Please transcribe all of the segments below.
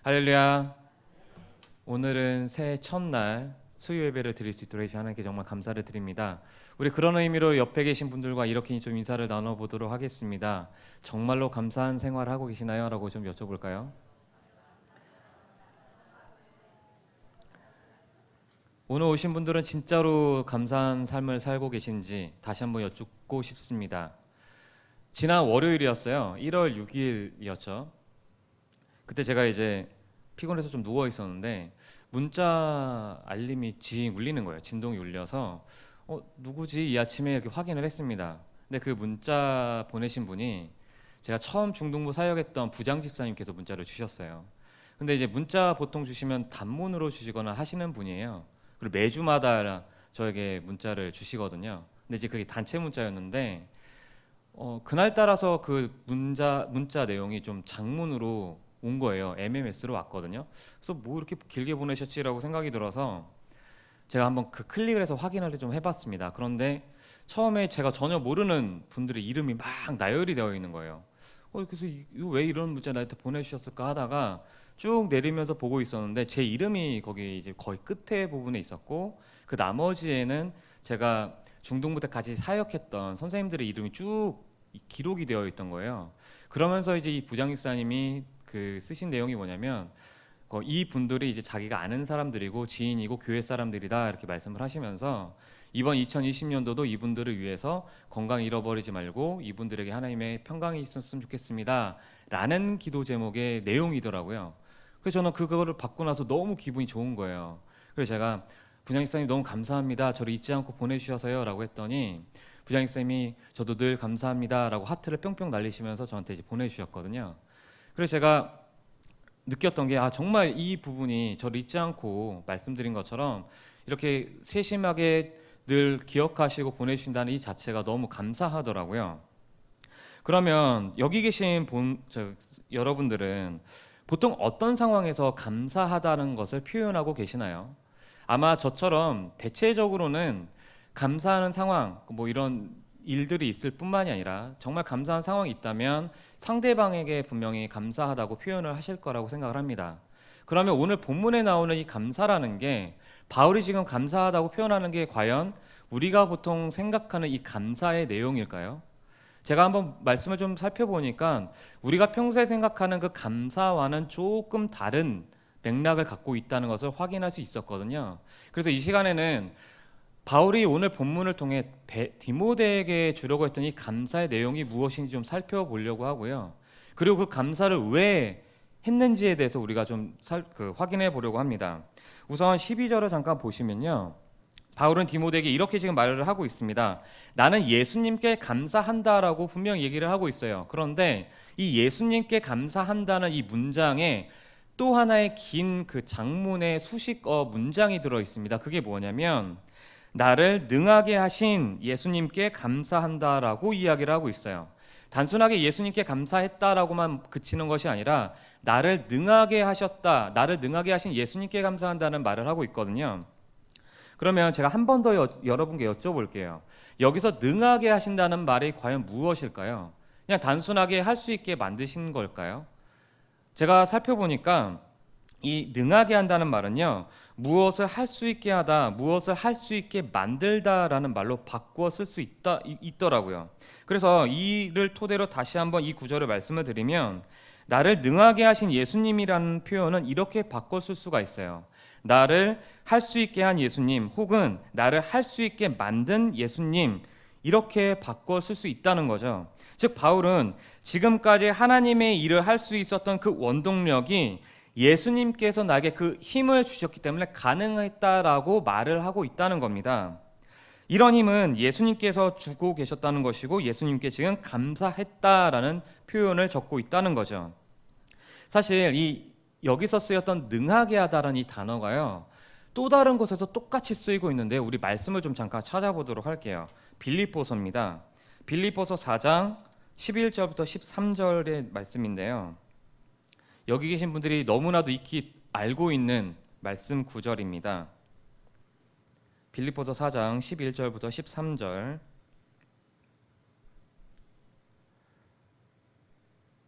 할렐루야. 오늘은 새해 첫날 수요 예배를 드릴 수 있도록 해주신 하나님께 정말 감사를 드립니다. 우리 그런 의미로 옆에 계신 분들과 이렇게 좀 인사를 나눠보도록 하겠습니다. 정말로 감사한 생활을 하고 계시나요? 라고 좀 여쭤볼까요? 오늘 오신 분들은 진짜로 감사한 삶을 살고 계신지 다시 한번 여쭙고 싶습니다. 지난 월요일이었어요. 1월 6일이었죠. 그때 제가 이제 피곤해서 좀 누워 있었는데 문자 알림이 징 울리는 거예요. 진동이 울려서 누구지? 이 아침에 이렇게 확인을 했습니다. 근데 그 문자 보내신 분이 제가 처음 중등부 사역했던 부장 집사님께서 문자를 주셨어요. 근데 이제 문자 보통 주시면 단문으로 주시거나 하시는 분이에요. 그리고 매주마다 저에게 문자를 주시거든요. 근데 이제 그게 단체 문자였는데 그날 따라서 그 문자 내용이 좀 장문으로 온 거예요. MMS로 왔거든요. 그래서 뭐 이렇게 길게 보내셨지라고 생각이 들어서 제가 한번 그 클릭을 해서 확인을 좀 해봤습니다. 그런데 처음에 제가 전혀 모르는 분들의 이름이 막 나열이 되어 있는 거예요. 그래서 이거 왜 이런 문자 나한테 보내주셨을까 하다가 쭉 내리면서 보고 있었는데 제 이름이 거기 이제 거의 끝에 부분에 있었고 그 나머지에는 제가 중등부 때 같이 사역했던 선생님들의 이름이 쭉 기록이 되어 있던 거예요. 그러면서 이제 이 부장집사님이 그 쓰신 내용이 뭐냐면 이 분들이 이제 자기가 아는 사람들이고 지인이고 교회 사람들이다 이렇게 말씀을 하시면서 이번 2020년도도 이분들을 위해서 건강 잃어버리지 말고 이분들에게 하나님의 평강이 있었으면 좋겠습니다 라는 기도 제목의 내용이더라고요. 그래서 저는 그거를 받고 나서 너무 기분이 좋은 거예요. 그래서 제가 부장님사님 너무 감사합니다, 저를 잊지 않고 보내주셔서요 라고 했더니 부장님이 저도 늘 감사합니다 라고 하트를 뿅뿅 날리시면서 저한테 이제 보내주셨거든요. 그래서 제가 느꼈던 게 정말 이 부분이 저를 잊지 않고 말씀드린 것처럼 이렇게 세심하게 늘 기억하시고 보내주신다는 이 자체가 너무 감사하더라고요. 그러면 여기 계신 여러분들은 보통 어떤 상황에서 감사하다는 것을 표현하고 계시나요? 아마 저처럼 대체적으로는 감사하는 상황, 뭐 이런 일들이 있을 뿐만이 아니라 정말 감사한 상황이 있다면 상대방에게 분명히 감사하다고 표현을 하실 거라고 생각을 합니다. 그러면 오늘 본문에 나오는 이 감사라는 게 바울이 지금 감사하다고 표현하는 게 과연 우리가 보통 생각하는 이 감사의 내용일까요? 제가 한번 말씀을 좀 살펴보니까 우리가 평소에 생각하는 그 감사와는 조금 다른 맥락을 갖고 있다는 것을 확인할 수 있었거든요. 그래서 이 시간에는 바울이 오늘 본문을 통해 디모데에게 주려고 했던 이 감사의 내용이 무엇인지 좀 살펴보려고 하고요. 그리고 그 감사를 왜 했는지에 대해서 우리가 좀 확인해 보려고 합니다. 우선 12절을 잠깐 보시면요. 바울은 디모데에게 이렇게 지금 말을 하고 있습니다. 나는 예수님께 감사한다라고 분명히 얘기를 하고 있어요. 그런데 이 예수님께 감사한다는 이 문장에 또 하나의 긴 그 장문의 수식어 문장이 들어 있습니다. 그게 뭐냐면 나를 능하게 하신 예수님께 감사한다라고 이야기를 하고 있어요. 단순하게 예수님께 감사했다라고만 그치는 것이 아니라 나를 능하게 하셨다, 나를 능하게 하신 예수님께 감사한다는 말을 하고 있거든요. 그러면 제가 한 번 더 여러분께 여쭤볼게요. 여기서 능하게 하신다는 말이 과연 무엇일까요? 그냥 단순하게 할 수 있게 만드신 걸까요? 제가 살펴보니까 이 능하게 한다는 말은요, 무엇을 할 수 있게 하다, 무엇을 할 수 있게 만들다라는 말로 바꾸어 쓸 수 있더라고요. 그래서 이를 토대로 다시 한번 이 구절을 말씀을 드리면 나를 능하게 하신 예수님이라는 표현은 이렇게 바꿔 쓸 수가 있어요. 나를 할 수 있게 한 예수님, 혹은 나를 할 수 있게 만든 예수님, 이렇게 바꿔 쓸 수 있다는 거죠. 즉 바울은 지금까지 하나님의 일을 할 수 있었던 그 원동력이 예수님께서 나에게 그 힘을 주셨기 때문에 가능했다라고 말을 하고 있다는 겁니다. 이런 힘은 예수님께서 주고 계셨다는 것이고 예수님께 지금 감사했다라는 표현을 적고 있다는 거죠. 사실 여기서 쓰였던 능하게 하다라는 이 단어가요, 또 다른 곳에서 똑같이 쓰이고 있는데 우리 말씀을 좀 잠깐 찾아보도록 할게요. 빌립보서입니다. 빌립보서 4장 11절부터 13절의 말씀인데요. 여기 계신 분들이 너무나도 익히 알고 있는 말씀 구절입니다. 빌립보서 4장 11절부터 13절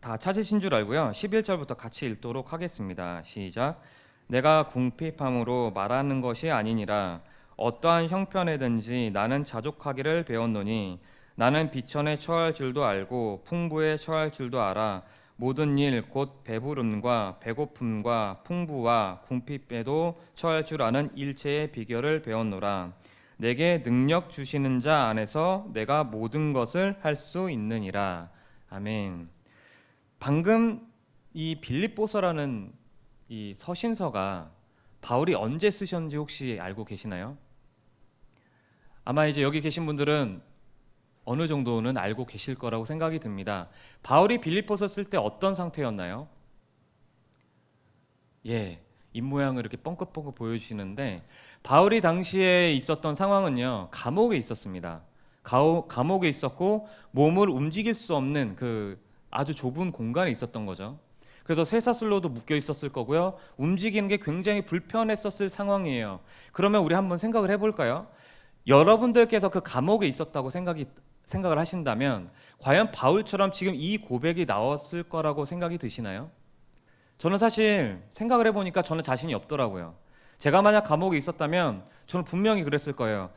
다 찾으신 줄 알고요. 11절부터 같이 읽도록 하겠습니다. 시작. 내가 궁핍함으로 말하는 것이 아니니라. 어떠한 형편에든지 나는 자족하기를 배웠노니 나는 비천에 처할 줄도 알고 풍부에 처할 줄도 알아. 모든 일 곧 배부름과 배고픔과 풍부와 궁핍에도 처할 줄 아는 일체의 비결을 배웠노라. 내게 능력 주시는 자 안에서 내가 모든 것을 할 수 있느니라. 아멘. 방금 이 빌립보서라는 이 서신서가 바울이 언제 쓰셨는지 혹시 알고 계시나요? 아마 이제 여기 계신 분들은 어느 정도는 알고 계실 거라고 생각이 듭니다. 바울이 빌립보서 쓸 때 어떤 상태였나요? 입모양을 이렇게 뻥긋뻥긋 보여주시는데 바울이 당시에 있었던 상황은요, 감옥에 있었습니다. 감옥에 있었고 몸을 움직일 수 없는 그 아주 좁은 공간에 있었던 거죠. 그래서 쇠사슬로도 묶여 있었을 거고요. 움직이는 게 굉장히 불편했었을 상황이에요. 그러면 우리 한번 생각을 해볼까요? 여러분들께서 그 감옥에 있었다고 생각을 하신다면 과연 바울처럼 지금 이 고백이 나왔을 거라고 생각이 드시나요? 저는 사실 생각을 해보니까 저는 자신이 없더라고요. 제가 만약 감옥에 있었다면 저는 분명히 그랬을 거예요.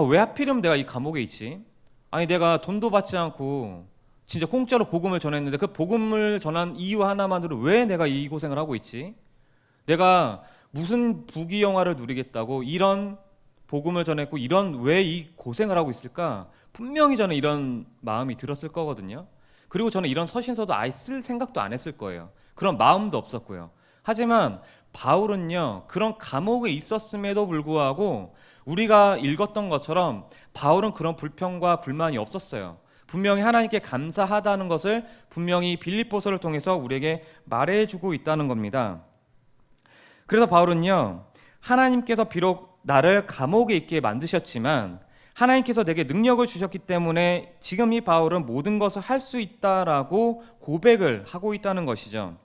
왜 하필이면 내가 이 감옥에 있지? 아니 내가 돈도 받지 않고 진짜 공짜로 복음을 전했는데 그 복음을 전한 이유 하나만으로 왜 내가 이 고생을 하고 있지? 내가 무슨 부귀영화를 누리겠다고 이런 복음을 전했고 이런 왜 이 고생을 하고 있을까? 분명히 저는 이런 마음이 들었을 거거든요. 그리고 저는 이런 서신서도 아예 쓸 생각도 안 했을 거예요. 그런 마음도 없었고요. 하지만 바울은요, 그런 감옥에 있었음에도 불구하고 우리가 읽었던 것처럼 바울은 그런 불평과 불만이 없었어요. 분명히 하나님께 감사하다는 것을 분명히 빌립보서를 통해서 우리에게 말해주고 있다는 겁니다. 그래서 바울은요, 하나님께서 비록 나를 감옥에 있게 만드셨지만 하나님께서 내게 능력을 주셨기 때문에 지금 이 바울은 모든 것을 할 수 있다라고 고백을 하고 있다는 것이죠.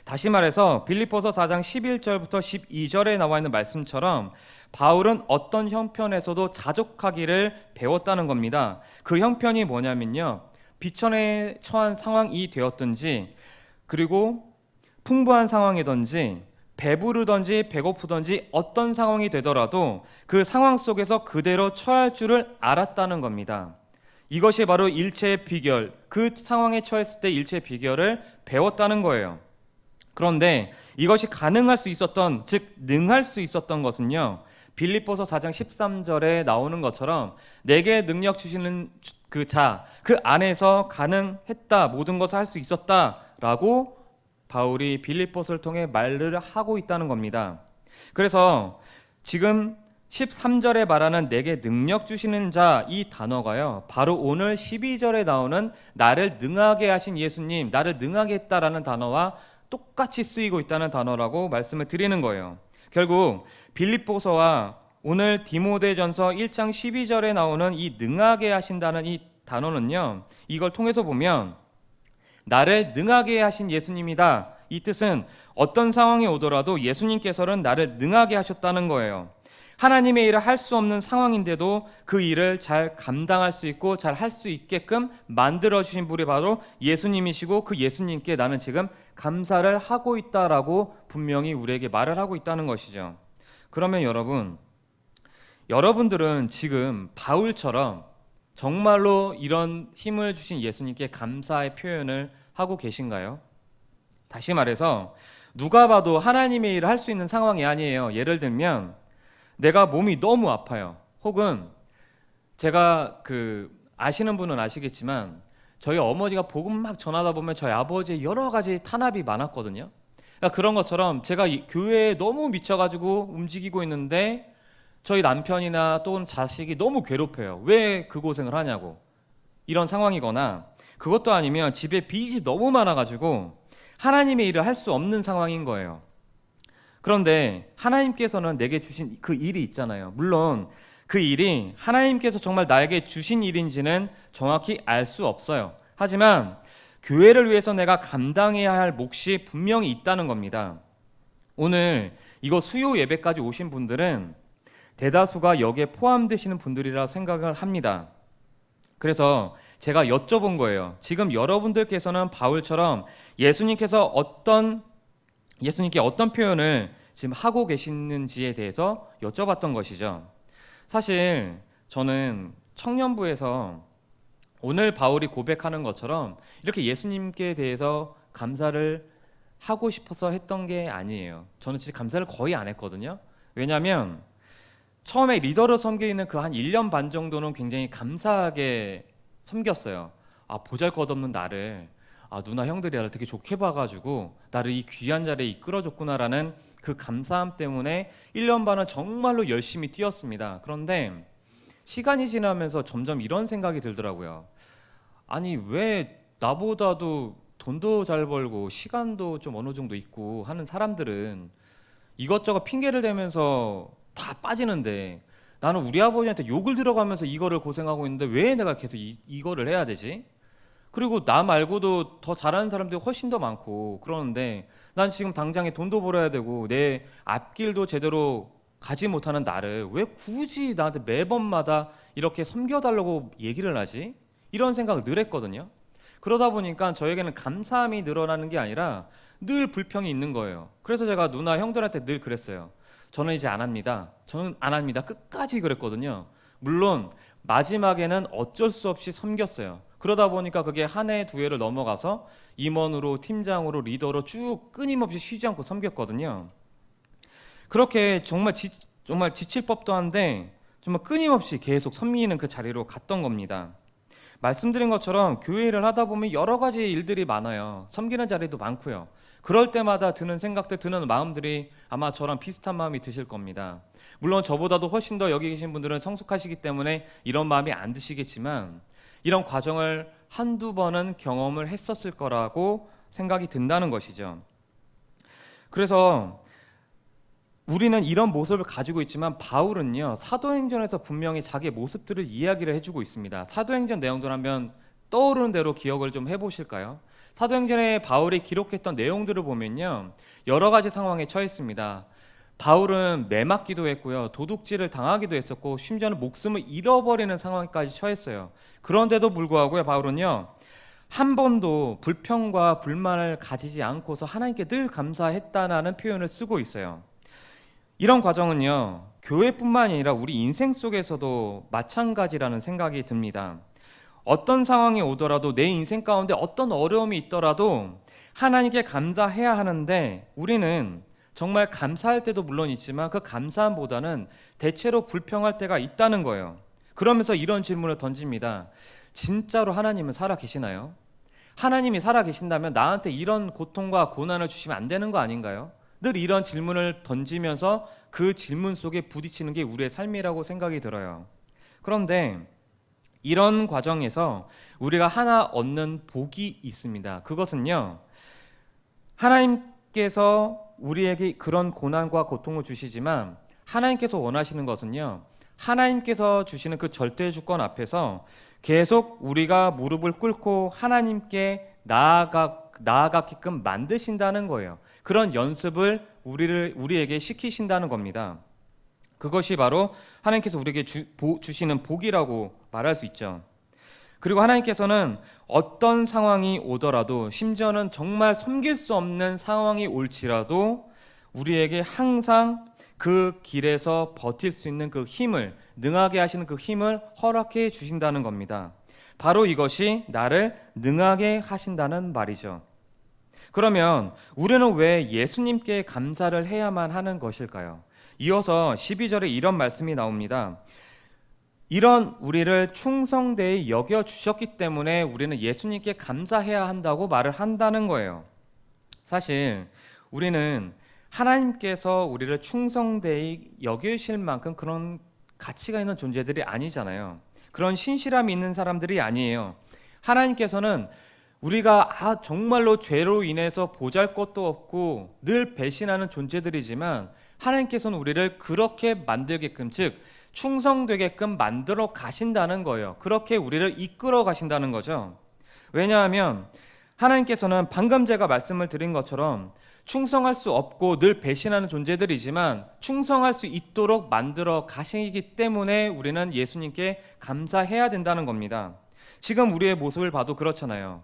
다시 말해서 빌립보서 4장 11절부터 12절에 나와 있는 말씀처럼 바울은 어떤 형편에서도 자족하기를 배웠다는 겁니다. 그 형편이 뭐냐면요, 비천에 처한 상황이 되었든지 그리고 풍부한 상황이든지 배부르든지 배고프든지 어떤 상황이 되더라도 그 상황 속에서 그대로 처할 줄을 알았다는 겁니다. 이것이 바로 일체의 비결, 그 상황에 처했을 때 일체의 비결을 배웠다는 거예요. 그런데 이것이 가능할 수 있었던, 즉 능할 수 있었던 것은요, 빌립보서 4장 13절에 나오는 것처럼 내게 능력 주시는 그 자, 그 안에서 가능했다, 모든 것을 할 수 있었다라고 바울이 빌립보서를 통해 말을 하고 있다는 겁니다. 그래서 지금 13절에 말하는 내게 능력 주시는 자, 이 단어가요, 바로 오늘 12절에 나오는 나를 능하게 하신 예수님, 나를 능하게 했다라는 단어와 똑같이 쓰이고 있다는 단어라고 말씀을 드리는 거예요. 결국 빌립보서와 오늘 디모데전서 1장 12절에 나오는 이 능하게 하신다는 이 단어는요, 이걸 통해서 보면 나를 능하게 하신 예수님이다, 이 뜻은 어떤 상황이 오더라도 예수님께서는 나를 능하게 하셨다는 거예요. 하나님의 일을 할 수 없는 상황인데도 그 일을 잘 감당할 수 있고 잘 할 수 있게끔 만들어주신 분이 바로 예수님이시고 그 예수님께 나는 지금 감사를 하고 있다라고 분명히 우리에게 말을 하고 있다는 것이죠. 그러면 여러분들은 지금 바울처럼 정말로 이런 힘을 주신 예수님께 감사의 표현을 하고 계신가요? 다시 말해서 누가 봐도 하나님의 일을 할 수 있는 상황이 아니에요. 예를 들면 내가 몸이 너무 아파요. 혹은 제가 아시는 분은 아시겠지만 저희 어머니가 복음 막 전하다 보면 저희 아버지의 여러 가지 탄압이 많았거든요. 그러니까 그런 것처럼 제가 교회에 너무 미쳐가지고 움직이고 있는데 저희 남편이나 또는 자식이 너무 괴롭혀요. 왜 그 고생을 하냐고. 이런 상황이거나 그것도 아니면 집에 빚이 너무 많아가지고 하나님의 일을 할 수 없는 상황인 거예요. 그런데 하나님께서는 내게 주신 그 일이 있잖아요. 물론 그 일이 하나님께서 정말 나에게 주신 일인지는 정확히 알 수 없어요. 하지만 교회를 위해서 내가 감당해야 할 몫이 분명히 있다는 겁니다. 오늘 이거 수요 예배까지 오신 분들은 대다수가 여기에 포함되시는 분들이라 생각을 합니다. 그래서 제가 여쭤본 거예요. 지금 여러분들께서는 바울처럼 예수님께 어떤 표현을 지금 하고 계시는지에 대해서 여쭤봤던 것이죠. 사실 저는 청년부에서 오늘 바울이 고백하는 것처럼 이렇게 예수님께 대해서 감사를 하고 싶어서 했던 게 아니에요. 저는 진짜 감사를 거의 안 했거든요. 왜냐하면 처음에 리더로 섬기는 그 한 1년 반 정도는 굉장히 감사하게 섬겼어요. 보잘것없는 나를 누나 형들이 나를 되게 좋게 봐가지고 나를 이 귀한 자리에 이끌어줬구나라는 그 감사함 때문에 1년 반은 정말로 열심히 뛰었습니다. 그런데 시간이 지나면서 점점 이런 생각이 들더라고요. 아니, 왜 나보다도 돈도 잘 벌고 시간도 좀 어느 정도 있고 하는 사람들은 이것저것 핑계를 대면서 다 빠지는데 나는 우리 아버지한테 욕을 들어가면서 이거를 고생하고 있는데 왜 내가 계속 이거를 해야 되지? 그리고 나 말고도 더 잘하는 사람들이 훨씬 더 많고 그러는데 난 지금 당장에 돈도 벌어야 되고 내 앞길도 제대로 가지 못하는 나를 왜 굳이 나한테 매번마다 이렇게 섬겨달라고 얘기를 하지? 이런 생각을 늘 했거든요. 그러다 보니까 저에게는 감사함이 늘어나는 게 아니라 늘 불평이 있는 거예요. 그래서 제가 누나 형들한테 늘 그랬어요. 저는 이제 안 합니다. 저는 안 합니다. 끝까지 그랬거든요. 물론 마지막에는 어쩔 수 없이 섬겼어요. 그러다 보니까 그게 한 해, 두 해를 넘어가서 임원으로, 팀장으로, 리더로 쭉 끊임없이 쉬지 않고 섬겼거든요. 그렇게 정말 지칠 법도 한데 정말 끊임없이 계속 섬기는 그 자리로 갔던 겁니다. 말씀드린 것처럼 교회를 하다 보면 여러 가지 일들이 많아요. 섬기는 자리도 많고요. 그럴 때마다 드는 생각들, 드는 마음들이 아마 저랑 비슷한 마음이 드실 겁니다. 물론 저보다도 훨씬 더 여기 계신 분들은 성숙하시기 때문에 이런 마음이 안 드시겠지만 이런 과정을 한두 번은 경험을 했었을 거라고 생각이 든다는 것이죠. 그래서 우리는 이런 모습을 가지고 있지만 바울은요, 사도행전에서 분명히 자기의 모습들을 이야기를 해주고 있습니다. 사도행전 내용들 한번 떠오르는 대로 기억을 좀 해보실까요? 사도행전에 바울이 기록했던 내용들을 보면요, 여러 가지 상황에 처했습니다. 바울은 매맞기도 했고요, 도둑질을 당하기도 했었고, 심지어는 목숨을 잃어버리는 상황까지 처했어요. 그런데도 불구하고 바울은요, 한 번도 불평과 불만을 가지지 않고서 하나님께 늘 감사했다는 표현을 쓰고 있어요. 이런 과정은요, 교회뿐만 아니라 우리 인생 속에서도 마찬가지라는 생각이 듭니다. 어떤 상황이 오더라도 내 인생 가운데 어떤 어려움이 있더라도 하나님께 감사해야 하는데 우리는 정말 감사할 때도 물론 있지만 그 감사함보다는 대체로 불평할 때가 있다는 거예요. 그러면서 이런 질문을 던집니다. 진짜로 하나님은 살아계시나요? 하나님이 살아계신다면 나한테 이런 고통과 고난을 주시면 안 되는 거 아닌가요? 늘 이런 질문을 던지면서 그 질문 속에 부딪히는 게 우리의 삶이라고 생각이 들어요. 그런데 이런 과정에서 우리가 하나 얻는 복이 있습니다. 그것은요, 하나님께서 우리에게 그런 고난과 고통을 주시지만 하나님께서 원하시는 것은요, 하나님께서 주시는 그 절대 주권 앞에서 계속 우리가 무릎을 꿇고 하나님께 나아가게끔 만드신다는 거예요. 그런 연습을 우리에게 시키신다는 겁니다. 그것이 바로 하나님께서 우리에게 주시는 복이라고 말할 수 있죠. 그리고 하나님께서는 어떤 상황이 오더라도 심지어는 정말 섬길 수 없는 상황이 올지라도 우리에게 항상 그 길에서 버틸 수 있는 그 힘을, 능하게 하시는 그 힘을 허락해 주신다는 겁니다. 바로 이것이 나를 능하게 하신다는 말이죠. 그러면 우리는 왜 예수님께 감사를 해야만 하는 것일까요? 이어서 12절에 이런 말씀이 나옵니다. 이런 우리를 충성되이 여겨주셨기 때문에 우리는 예수님께 감사해야 한다고 말을 한다는 거예요. 사실 우리는 하나님께서 우리를 충성되이 여기실 만큼 그런 가치가 있는 존재들이 아니잖아요. 그런 신실함이 있는 사람들이 아니에요. 하나님께서는 우리가 정말로 죄로 인해서 보잘것도 없고 늘 배신하는 존재들이지만 하나님께서는 우리를 그렇게 만들게끔, 즉 충성되게끔 만들어 가신다는 거예요. 그렇게 우리를 이끌어 가신다는 거죠. 왜냐하면 하나님께서는 방금 제가 말씀을 드린 것처럼 충성할 수 없고 늘 배신하는 존재들이지만 충성할 수 있도록 만들어 가시기 때문에 우리는 예수님께 감사해야 된다는 겁니다. 지금 우리의 모습을 봐도 그렇잖아요.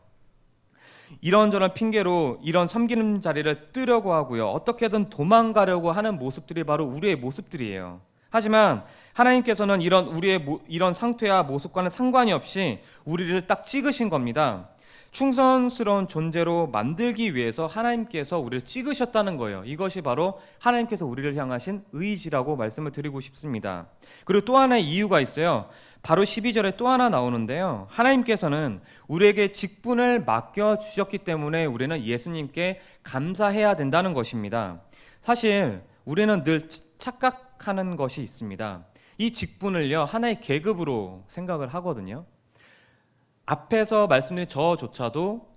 이런저런 핑계로 이런 섬기는 자리를 뜨려고 하고요. 어떻게든 도망가려고 하는 모습들이 바로 우리의 모습들이에요. 하지만 하나님께서는 이런 상태와 모습과는 상관이 없이 우리를 딱 찍으신 겁니다. 충성스러운 존재로 만들기 위해서 하나님께서 우리를 찍으셨다는 거예요. 이것이 바로 하나님께서 우리를 향하신 의지라고 말씀을 드리고 싶습니다. 그리고 또 하나의 이유가 있어요. 바로 12절에 또 하나 나오는데요. 하나님께서는 우리에게 직분을 맡겨주셨기 때문에 우리는 예수님께 감사해야 된다는 것입니다. 사실 우리는 늘 착각하는 것이 있습니다. 이 직분을요, 하나의 계급으로 생각을 하거든요. 앞에서 말씀드린 저조차도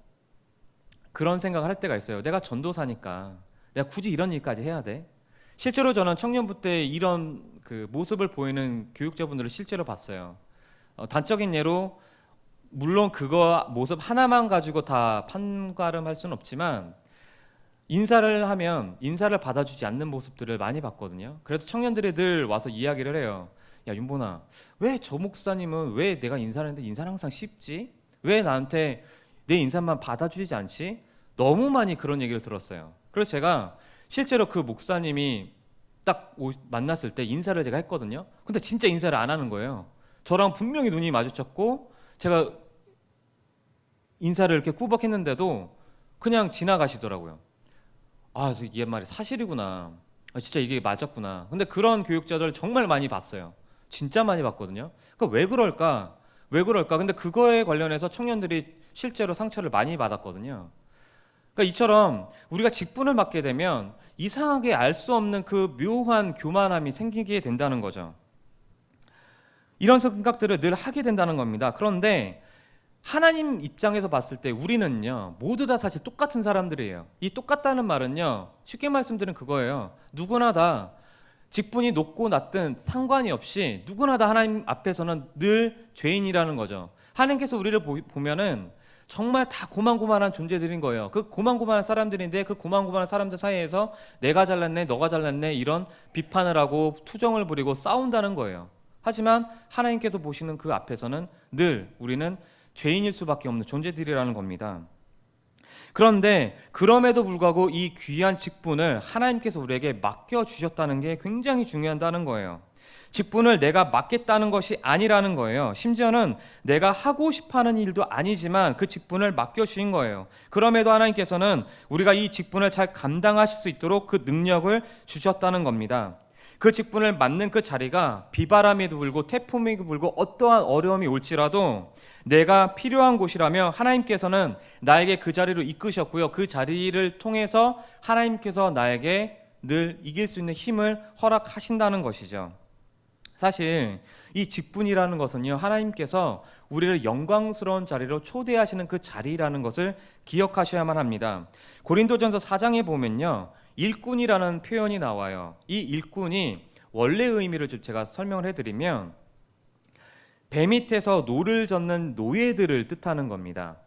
그런 생각을 할 때가 있어요. 내가 전도사니까 내가 굳이 이런 일까지 해야 돼? 실제로 저는 청년부 때 이런 그 모습을 보이는 교육자분들을 실제로 봤어요. 단적인 예로 물론 그거 모습 하나만 가지고 다 판가름할 수는 없지만 인사를 하면 인사를 받아주지 않는 모습들을 많이 봤거든요. 그래서 청년들이 늘 와서 이야기를 해요. 야 윤보나, 왜 저 목사님은 왜 내가 인사를 했는데 인사는 항상 쉽지? 왜 나한테 내 인사만 받아주지 않지? 너무 많이 그런 얘기를 들었어요. 그래서 제가 실제로 그 목사님이 딱 만났을 때 인사를 제가 했거든요. 근데 진짜 인사를 안 하는 거예요. 저랑 분명히 눈이 마주쳤고 제가 인사를 이렇게 꾸벅했는데도 그냥 지나가시더라고요. 아, 이게 말이 사실이구나. 진짜 이게 맞았구나. 근데 그런 교육자들 정말 많이 봤어요. 진짜 많이 봤거든요. 그러니까 왜 그럴까? 왜 그럴까? 근데 그거에 관련해서 청년들이 실제로 상처를 많이 받았거든요. 그러니까 이처럼 우리가 직분을 맡게 되면 이상하게 알 수 없는 그 묘한 교만함이 생기게 된다는 거죠. 이런 생각들을 늘 하게 된다는 겁니다. 그런데 하나님 입장에서 봤을 때 우리는요, 모두 다 사실 똑같은 사람들이에요. 이 똑같다는 말은요, 쉽게 말씀드리면 그거예요. 누구나 다 직분이 높고 낮든 상관이 없이 누구나 다 하나님 앞에서는 늘 죄인이라는 거죠. 하나님께서 우리를 보면은 정말 다 고만고만한 존재들인 거예요. 그 고만고만한 사람들인데 그 고만고만한 사람들 사이에서 내가 잘났네, 너가 잘났네 이런 비판을 하고 투정을 부리고 싸운다는 거예요. 하지만 하나님께서 보시는 그 앞에서는 늘 우리는 죄인일 수밖에 없는 존재들이라는 겁니다. 그런데 그럼에도 불구하고 이 귀한 직분을 하나님께서 우리에게 맡겨주셨다는 게 굉장히 중요하다는 거예요. 직분을 내가 맡겠다는 것이 아니라는 거예요. 심지어는 내가 하고 싶어하는 일도 아니지만 그 직분을 맡겨주신 거예요. 그럼에도 하나님께서는 우리가 이 직분을 잘 감당하실 수 있도록 그 능력을 주셨다는 겁니다. 그 직분을 맡는 그 자리가 비바람이 불고 태풍이 불고 어떠한 어려움이 올지라도 내가 필요한 곳이라며 하나님께서는 나에게 그 자리로 이끄셨고요. 그 자리를 통해서 하나님께서 나에게 늘 이길 수 있는 힘을 허락하신다는 것이죠. 사실 이 직분이라는 것은요, 하나님께서 우리를 영광스러운 자리로 초대하시는 그 자리라는 것을 기억하셔야만 합니다. 고린도전서 4장에 보면요, 일꾼이라는 표현이 나와요. 이 일꾼이 원래 의미를 좀 제가 설명을 해드리면 배 밑에서 노를 젓는 노예들을 뜻하는 겁니다.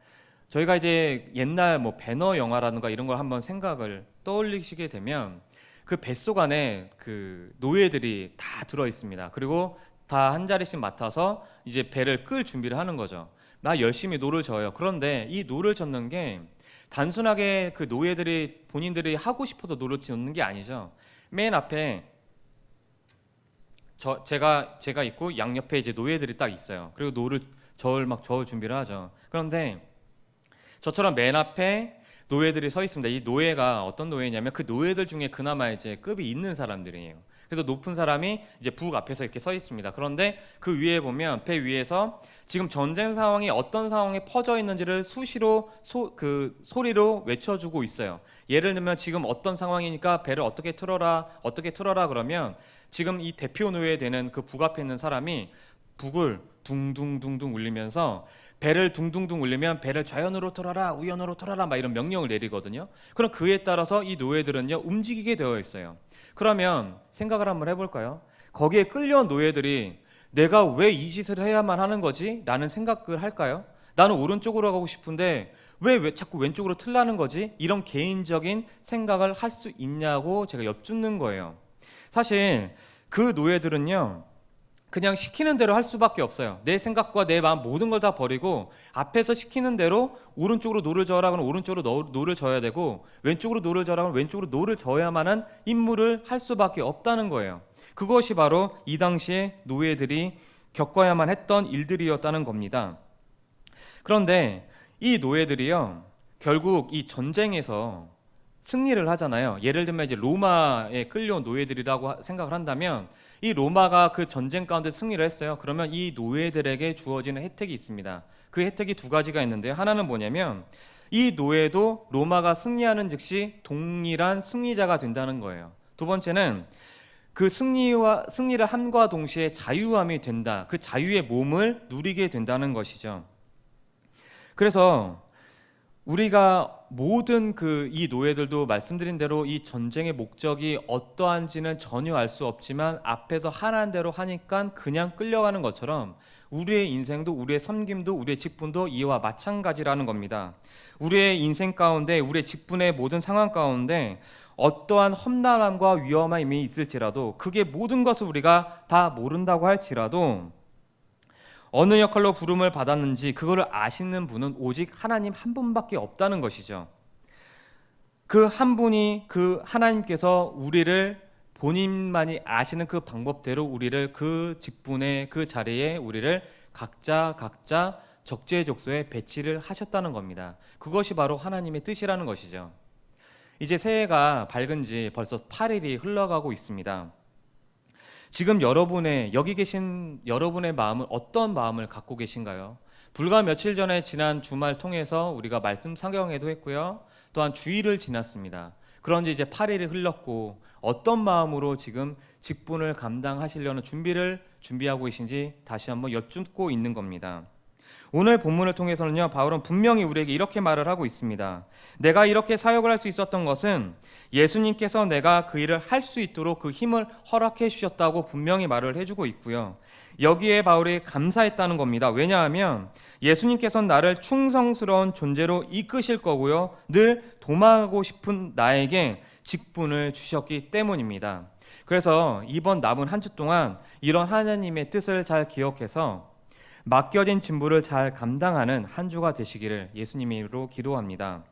저희가 이제 옛날 뭐 배너 영화라든가 이런 걸 한번 생각을 떠올리시게 되면 그 뱃속 안에 그 노예들이 다 들어 있습니다. 그리고 다 한 자리씩 맡아서 이제 배를 끌 준비를 하는 거죠. 나 열심히 노를 져요. 그런데 이 노를 젓는 게 단순하게 그 노예들이 본인들이 하고 싶어서 노를 젓는 게 아니죠. 맨 앞에 제가 있고 양옆에 이제 노예들이 딱 있어요. 그리고 노를 저을 준비를 하죠. 그런데 저처럼 맨 앞에 노예들이 서 있습니다. 이 노예가 어떤 노예냐면 그 노예들 중에 그나마 이제 급이 있는 사람들이에요. 그래서 높은 사람이 이제 북 앞에서 이렇게 서 있습니다. 그런데 그 위에 보면 배 위에서 지금 전쟁 상황이 어떤 상황에 퍼져 있는지를 수시로 소리로 외쳐주고 있어요. 예를 들면 지금 어떤 상황이니까 배를 어떻게 틀어라 그러면 지금 이 대표 노예 되는 그 북 앞에 있는 사람이 북을 둥둥둥둥 울리면서 배를 둥둥둥 울리면 배를 좌연으로 틀어라 우연으로 틀어라 막 이런 명령을 내리거든요. 그럼 그에 따라서 이 노예들은요 움직이게 되어 있어요. 그러면 생각을 한번 해볼까요? 거기에 끌려온 노예들이 내가 왜 이 짓을 해야만 하는 거지? 라는 생각을 할까요? 나는 오른쪽으로 가고 싶은데 왜 자꾸 왼쪽으로 틀라는 거지? 이런 개인적인 생각을 할 수 있냐고 제가 엿듣는 거예요. 사실 그 노예들은요 그냥 시키는 대로 할 수밖에 없어요. 내 생각과 내 마음 모든 걸 다 버리고 앞에서 시키는 대로 오른쪽으로 노를 저어라 그러면 오른쪽으로 노를 저어야 되고 왼쪽으로 노를 저어라 그러면 왼쪽으로 노를 저어야만 한 임무를 할 수밖에 없다는 거예요. 그것이 바로 이 당시에 노예들이 겪어야만 했던 일들이었다는 겁니다. 그런데 이 노예들이요, 결국 이 전쟁에서 승리를 하잖아요. 예를 들면 이제 로마에 끌려온 노예들이라고 생각을 한다면 이 로마가 그 전쟁 가운데 승리를 했어요. 그러면 이 노예들에게 주어지는 혜택이 있습니다. 그 혜택이 두 가지가 있는데요. 하나는 뭐냐면 이 노예도 로마가 승리하는 즉시 동일한 승리자가 된다는 거예요. 두 번째는 그 승리를 함과 동시에 자유함이 된다. 그 자유의 몸을 누리게 된다는 것이죠. 그래서 우리가 모든 이 노예들도 말씀드린 대로 이 전쟁의 목적이 어떠한지는 전혀 알 수 없지만 앞에서 하라는 대로 하니까 그냥 끌려가는 것처럼 우리의 인생도, 우리의 섬김도, 우리의 직분도 이와 마찬가지라는 겁니다. 우리의 인생 가운데, 우리의 직분의 모든 상황 가운데 어떠한 험난함과 위험함이 있을지라도, 그게 모든 것을 우리가 다 모른다고 할지라도 어느 역할로 부름을 받았는지 그거를 아시는 분은 오직 하나님 한 분밖에 없다는 것이죠. 그 한 분이, 그 하나님께서 우리를 본인만이 아시는 그 방법대로 우리를 그 직분의 그 자리에 우리를 각자 적재적소에 배치를 하셨다는 겁니다. 그것이 바로 하나님의 뜻이라는 것이죠. 이제 새해가 밝은 지 벌써 8일이 흘러가고 있습니다. 지금 여기 계신 여러분의 마음은 어떤 마음을 갖고 계신가요? 불과 며칠 전에 지난 주말 통해서 우리가 말씀 상경회도 했고요. 또한 주일을 지났습니다. 그런데 이제 8일이 흘렀고 어떤 마음으로 지금 직분을 감당하시려는 준비하고 계신지 다시 한번 여쭙고 있는 겁니다. 오늘 본문을 통해서는요, 바울은 분명히 우리에게 이렇게 말을 하고 있습니다. 내가 이렇게 사역을 할 수 있었던 것은 예수님께서 내가 그 일을 할 수 있도록 그 힘을 허락해 주셨다고 분명히 말을 해주고 있고요. 여기에 바울이 감사했다는 겁니다. 왜냐하면 예수님께서는 나를 충성스러운 존재로 이끄실 거고요, 늘 도망하고 싶은 나에게 직분을 주셨기 때문입니다. 그래서 이번 남은 한 주 동안 이런 하나님의 뜻을 잘 기억해서 맡겨진 직분을 잘 감당하는 한 주가 되시기를 예수님으로 기도합니다.